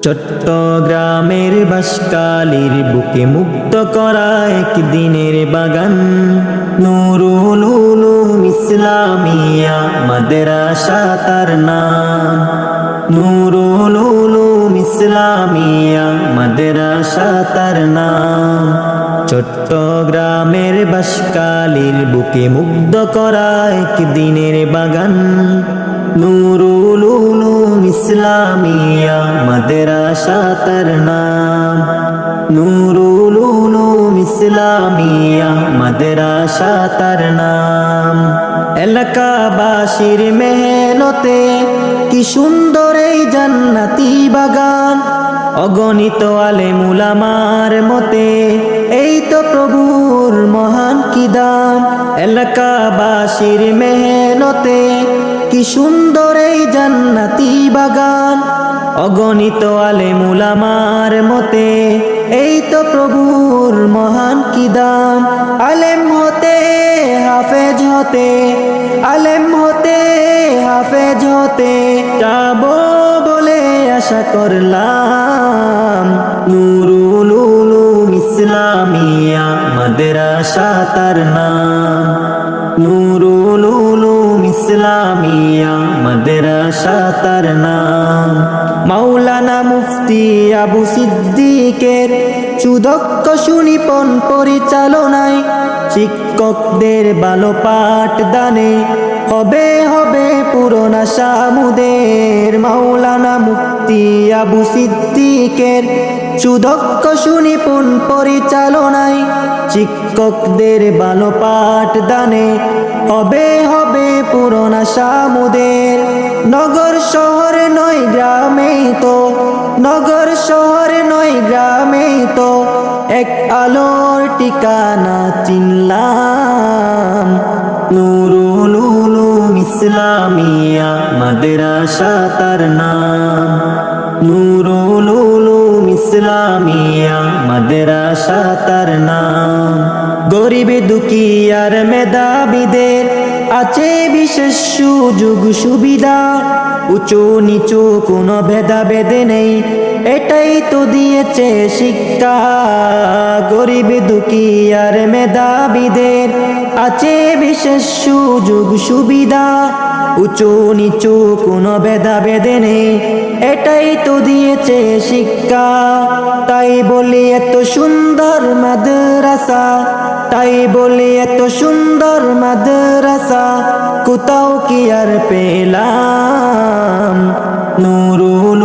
চট্টগ্রামের বাঁশখালীর বুকে মুক্ত করা একদিনের বাগান নুরুল উলুম ইসলামিয়া মাদ্রাসা তার নাম। নুরুল উলুম ইসলামিয়া মাদ্রাসা তার নাম। চট্টগ্রামের বাঁশখালীর বুকে মুগ্ধ করা একদিনের বাগান নুরুল উলুম ইসলামিয়া মাদ্রাসা তার নাম। নুরুল উলুম ইসলামিয়া মাদ্রাসা তার নাম। এলাকাবাসীর মেহনতে কি সুন্দর এই জান্নাতি বাগান, অগণিত আলেম উলামার মতে এই তো প্রভুর মহান কি দান। এলাকাবাসীর মেহনতে কি সুন্দর এই জান্নাতি বাগান, অগণিত আলেম উলামার মতে এই তো প্রভুর মহান কি দান। আলেম হতে হাফেজ হতে, আলেম হতে হাফেজ হতে যাবো বলে আশা করলাম। নুরুল উলুম ইসলামিয়া মাদ্রাসা তার নাম। নুরুল উলুম ইসলামিয়া মাদ্রাসা তার নাম। মাওলানা মুফতি আবু সিদ্দিকের সুদক্ষ সুনিপুণ পরিচালনায় শিক্ষকদের ভালো পাঠ দানে হবে হবে পূরণ আশা মুদের। মাওলানা মুফতি আবু সিদ্দিকের সুদক্ষ সুনিপুণ পরিচালনায় শিক্ষকদের ভালো পাঠ দানে হবে হবে পূরণ আশা মুদের। নগর শহর নয় গ্রামেই তো, নগর শহর নয় গ্রামেই তো এক আলোর ঠিকানা চিনলাম। নুরুল উলুম ইসলামিয়া মাদ্রাসা তার নাম। নুরুল উলুম ইসলামিয়া মাদ্রাসা তার নাম। গরিব দুঃখী আর মেধাবীদের আছে বিশেষ সুযোগ সুবিধা, উঁচু নিচু কোনো ভেদাভেদ নেই এটাই তো দিয়েছে শিক্ষা। গরিব দুঃখী আর মেধাবীদের আছে বিশেষ সুযোগ সুবিধা, উঁচু নিচু কোনো ভেদাভেদ নেই এটাই তো দিয়েছে শিক্ষা। তাই বলি এত সুন্দর মাদ্রাসা, তাই বলি এত সুন্দর মাদ্রাসা কোথাও কি আর পেলাম। নুরুল